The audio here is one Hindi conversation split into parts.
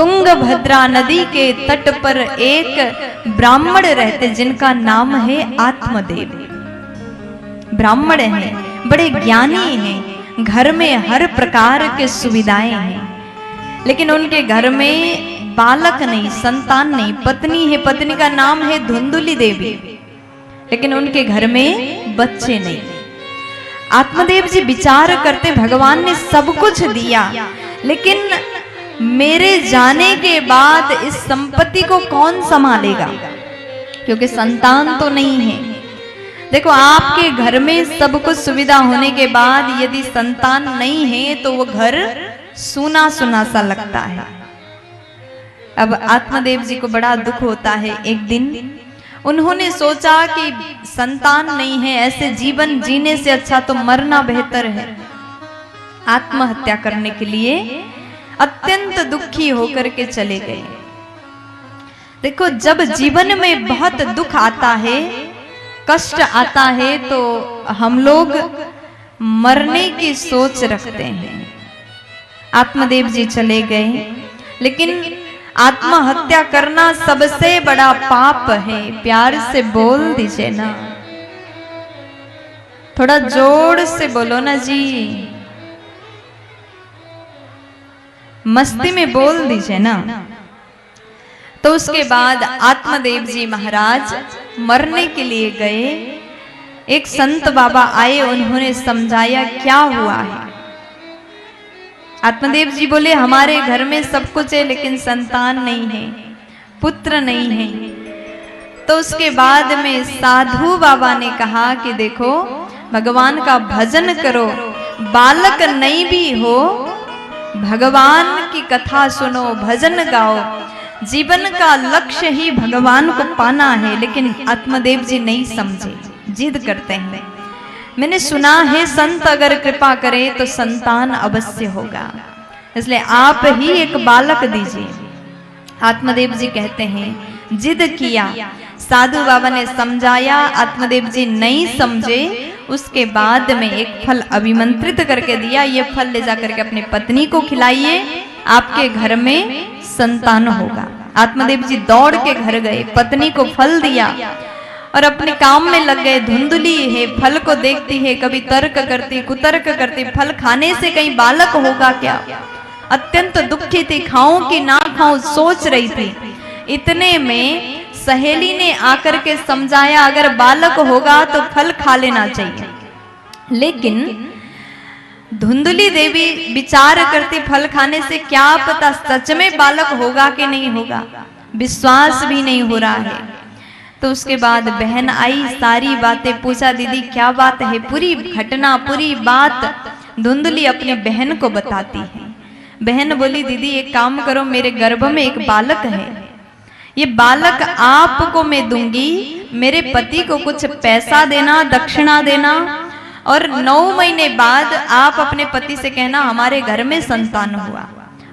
तुंगभद्रा नदी के तट पर एक ब्राह्मण रहते जिनका नाम है आत्मदेव। ब्राह्मण हैं, बड़े ज्ञानी हैं, घर में हर प्रकार के सुविधाएं हैं, लेकिन उनके घर में बालक नहीं, संतान नहीं। पत्नी है, पत्नी का नाम है धुंधुली देवी, लेकिन उनके घर में बच्चे नहीं। आत्मदेव जी विचार करते, भगवान ने सब कुछ दिया, लेकिन मेरे जाने के बाद इस संपत्ति को कौन संभालेगा, क्योंकि संतान तो नहीं है। देखो, आपके घर में सब कुछ सुविधा होने के बाद यदि संतान नहीं है तो वो घर सूना सूना सा लगता है। अब आत्मदेव जी को बड़ा दुख होता है। एक दिन उन्होंने सोचा कि संतान नहीं है, ऐसे जीवन जीने से अच्छा तो मरना बेहतर है। आत्महत्या करने के लिए अत्यंत दुखी होकर के चले गए। देखो, जब जीवन में बहुत दुख आता है, कष्ट आता है, तो हम लोग मरने की सोच रखते हैं। आत्मदेव जी चले गए, लेकिन आत्महत्या करना सबसे बड़ा पाप है। प्यार से बोल दीजिए ना, थोड़ा जोर से बोलो ना जी, मस्ती में बोल दीजिए ना। तो उसके बाद आत्मदेव जी महाराज मरने के लिए गए। एक संत बाबा आए, उन्होंने समझाया क्या हुआ है। आत्मदेव जी बोले, हमारे घर में सब कुछ है, लेकिन संतान नहीं है, पुत्र नहीं है। तो उसके बाद में साधु बाबा ने कहा कि देखो, भगवान का भजन करो, बालक नहीं भी हो, भगवान की कथा सुनो, भजन गाओ। जीवन का लक्ष्य ही भगवान को पाना है। लेकिन आत्मदेव जी नहीं समझे, जिद करते हैं। मैंने सुना है संत अगर कृपा करे तो संतान अवश्य होगा, इसलिए आप ही एक बालक दीजिए। आत्मदेव जी कहते हैं, जिद किया, साधु बाबा ने समझाया, आत्मदेव जी नहीं समझे। उसके बाद में एक फल अभिमंत्रित करके दिया, ये फल ले जाकर के अपनी पत्नी को खिलाइए, आपके घर में संतान होगा। आत्मदेव जी दौड़ के घर गए, पत्नी को फल दिया और अपने काम में लग गए। धुंधली है, फल को देखती है, कभी तर्क करती, कुतर्क करती, फल खाने से कहीं बालक होगा क्या। अत्यंत दुखी थी, खाऊं कि ना खाऊं सोच रही थी। इतने में सहेली ने आकर के समझाया, अगर बालक होगा तो फल खा लेना चाहिए। लेकिन धुंधली देवी विचार करती, फल खाने से क्या पता सच में बालक होगा कि नहीं होगा, विश्वास भी नहीं हो रहा है। तो उसके बाद बहन आई, सारी बातें पूछा, दीदी क्या बात है। पूरी घटना, पूरी बात धुंधली अपनी बहन को बताती है। बहन बोली, दीदी एक काम करो, मेरे गर्भ में एक बालक है, ये बालक आपको मैं दूंगी, मेरे पति को कुछ पैसा देना, दक्षिणा देना, और 9 महीने बाद आप अपने पति से कहना हमारे घर में संतान हुआ,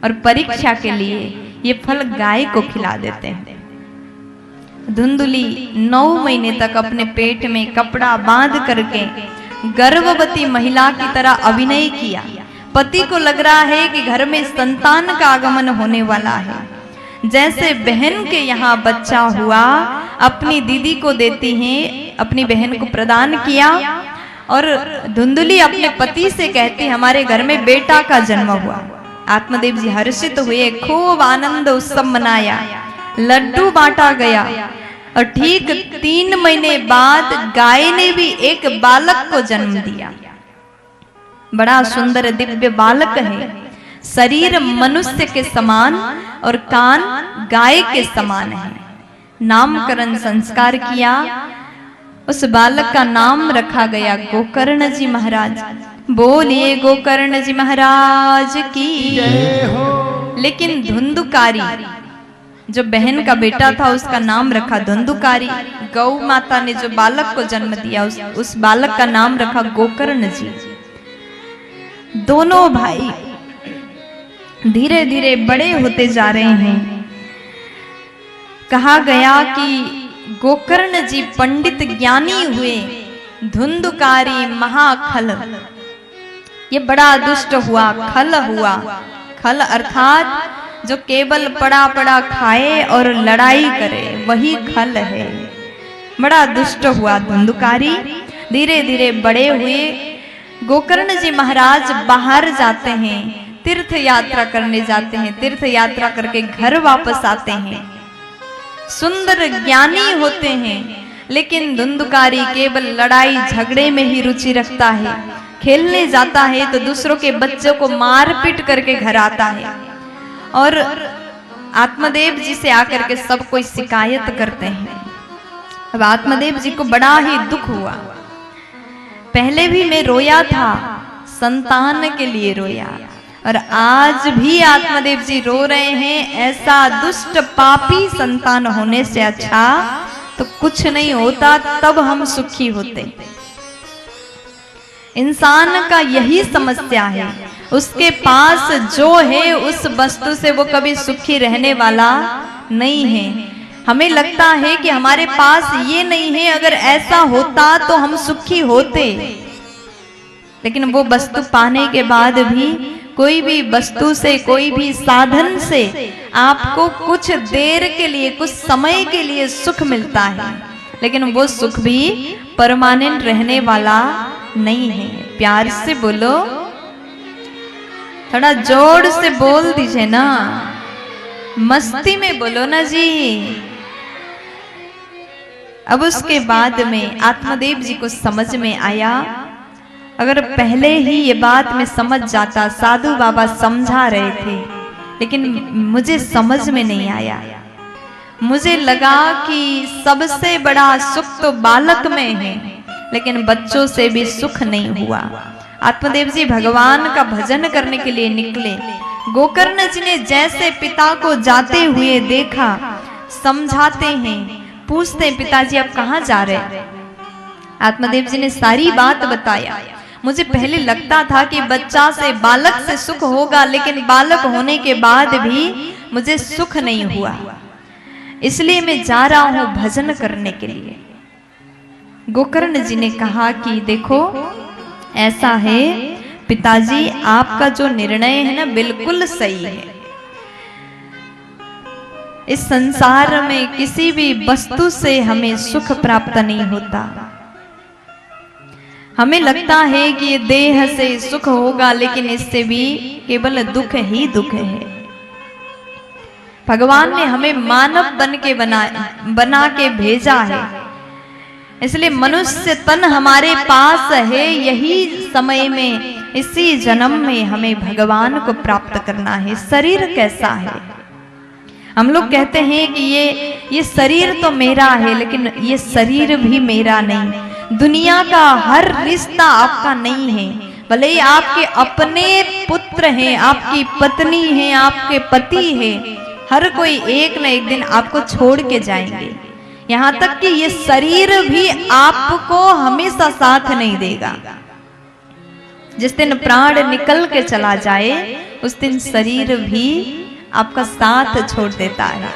और परीक्षा के लिए ये फल गाय को खिला देते हैं। धुंधली 9 महीने तक अपने पेट में कपड़ा बांध करके गर्भवती महिला की तरह अभिनय किया। पति को लग रहा है कि घर में संतान का आगमन होने वाला है। जैसे बहन के यहाँ बच्चा हुआ, अपनी दीदी को देती हैं, अपनी बहन को प्रदान किया, और धुंधली अपने पति से कहती, हमारे घर में बेटा का जन्म हुआ। आत्मदेव जी हर्षित हुए, खूब आनंद उत्सव मनाया, लड्डू बांटा गया, और ठीक 3 महीने बाद गाय ने भी एक बालक को जन्म दिया। बड़ा सुंदर दिव्य बालक है, शरीर मनुष्य के समान और कान गाय के समान है। नामकरण संस्कार किया, उस बालक का नाम रखा गया गोकर्ण जी महाराज। बोलिए गोकर्ण जी महाराज की जय हो। लेकिन धुंधुकारी जो बहन का बेटा था, उसका नाम रखा धुंधुकारी। गौ माता ने जो बालक को जन्म दिया, उस बालक का नाम रखा गोकर्ण जी। दोनों भाई धीरे धीरे बड़े होते जा रहे हैं। कहा गया कि गोकर्ण जी पंडित ज्ञानी हुए, धुंधुकारी महाखल, ये बड़ा दुष्ट हुआ, खल हुआ। खल अर्थात जो केवल पड़ा पड़ा खाए और लड़ाई करे वही खल है। बड़ा दुष्ट हुआ धुंधुकारी। धीरे धीरे बड़े हुए। गोकर्ण जी महाराज बाहर जाते हैं, तीर्थ यात्रा करने जाते हैं। तीर्थ यात्रा करके घर वापस आते हैं। सुंदर ज्ञानी होते हैं, लेकिन धुंधुकारी केवल लड़ाई झगड़े में ही रुचि रखता है। खेलने जाता है तो दूसरों के बच्चों को मार पीट करके घर आता है और आत्मदेव जी से आकर के सब कोई शिकायत करते हैं। अब आत्मदेव जी को बड़ा ही दुख हुआ। पहले भी मैं रोया था, संतान के लिए रोया, और आज भी आत्मदेव जी रो रहे हैं। ऐसा दुष्ट पापी संतान होने से अच्छा तो कुछ नहीं होता, तब हम सुखी होते। इंसान का यही समस्या है, उसके पास जो है उस वस्तु से वो कभी सुखी रहने वाला नहीं है। हमें लगता है कि हमारे पास ये नहीं है, अगर ऐसा होता तो हम सुखी होते, लेकिन वो वस्तु पाने के बाद भी कोई भी वस्तु से, कोई भी साधन से आपको कुछ देर के लिए, कुछ समय के लिए सुख मिलता है, लेकिन वो सुख भी परमानेंट रहने वाला नहीं है। प्यार से बोलो, थोड़ा जोर से बोल दीजिए ना, मस्ती में बोलो ना जी। अब उसके बाद में आत्मदेव जी को समझ में आया, अगर पहले ही ये बात मैं समझ जाता। साधु बाबा समझा रहे थे, लेकिन मुझे समझ में नहीं आया। मुझे लगा कि सबसे बड़ा सुख तो बालक में है, लेकिन बच्चों से भी सुख नहीं हुआ। आत्मदेव जी भगवान का भजन करने के लिए निकले। गोकर्ण जी ने जैसे पिता को जाते हुए देखा, समझाते हैं, पूछते हैं पिताजी आप कहाँ जा रहे हैं। आत्मदेव जी ने सारी बात बताया। मुझे पहले लगता था कि बच्चा से, बालक से सुख होगा, लेकिन बालक होने के बाद भी मुझे सुख नहीं हुआ, इसलिए मैं जा रहा हूं भजन करने के लिए। गोकर्ण जी ने कहा कि देखो ऐसा है पिताजी, आपका जो निर्णय है ना बिल्कुल सही है। इस संसार में किसी भी वस्तु से हमें सुख प्राप्त नहीं होता। हमें लगता है कि ये देह से सुख होगा, लेकिन इससे भी केवल दुख ही दुख है। भगवान ने हमें मानव बन के बना के भेजा है, इसलिए मनुष्य तन हमारे पास है। यही समय में, इसी जन्म में हमें भगवान को प्राप्त करना है। शरीर कैसा है? हम लोग कहते हैं कि ये शरीर तो मेरा है, लेकिन ये शरीर भी मेरा नहीं। दुनिया का हर रिश्ता आपका नहीं है, भले ही आपके अपने पुत्र हैं, आपकी पत्नी है, आपके पति है, हर कोई एक न एक दिन आपको छोड़ के जाएंगे। यहाँ तक कि ये शरीर भी आपको हमेशा साथ नहीं देगा। जिस दिन प्राण निकल के चला जाए, उस दिन शरीर भी आपका साथ छोड़ देता है।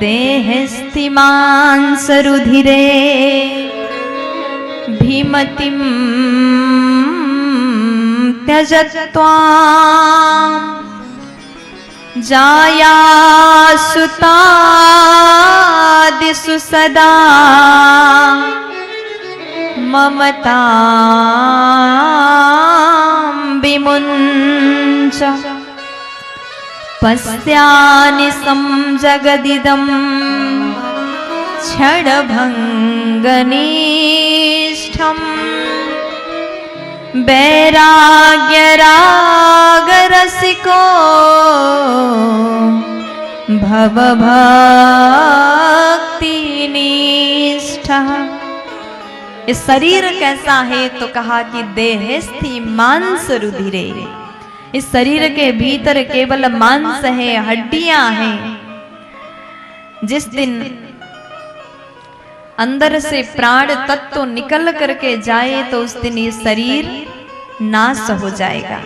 देहस्तिमांस रुधिरे भीमतिम त्यजत्वा जायासुतादिषु सदा ममतां विमुञ्च पश्यानिशं जगदिदं क्षणभङ्गनिष्ठम् वैराग्यरागरसिको भवभक्तिनिष्ठः। ये शरीर कैसा है? तो कहा कि देहस्थि मांस रुधिरे। इस शरीर के भीतर केवल मांस है, हड्डियां हैं। जिस दिन अंदर से प्राण तत्व निकल करके जाए, तो उस दिन ये शरीर नाश हो जाएगा।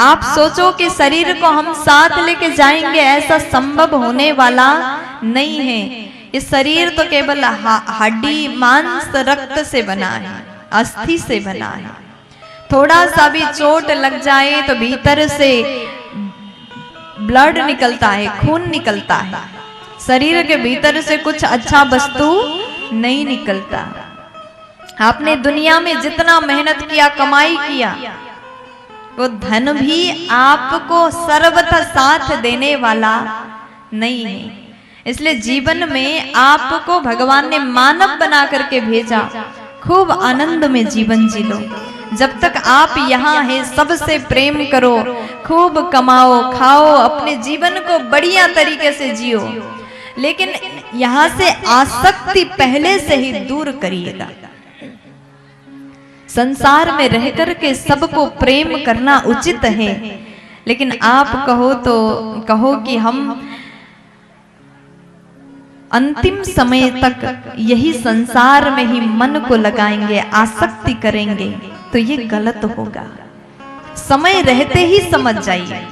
आप सोचो कि शरीर को हम साथ लेके जाएंगे, ऐसा संभव होने वाला नहीं है। ये शरीर तो केवल हड्डी, मांस, रक्त से बना है, अस्थि से बना है। थोड़ा सा भी चोट लग जाए तो भीतर से ब्लड निकलता है, खून निकलता है, शरीर के भीतर से कुछ अच्छा वस्तु नहीं निकलता। आपने दुनिया में जितना मेहनत किया, कमाई किया, वो धन भी आपको सर्वथा साथ देने वाला नहीं है। इसलिए जीवन में आपको भगवान ने मानव बना करके भेजा, खूब आनंद में जीवन जी लो। जब तक आप यहाँ हैं सबसे प्रेम करो, खूब कमाओ, खाओ, अपने जीवन को बढ़िया तरीके से जियो, लेकिन यहाँ से आसक्ति पहले से ही दूर करिएगा। संसार में रह करके सबको प्रेम करना उचित है, लेकिन आप कहो तो कहो कि हम अंतिम समय तक यही संसार में ही मन को लगाएंगे, आसक्ति करेंगे, तो ये गलत होगा। समय रहते ही समझ जाइए।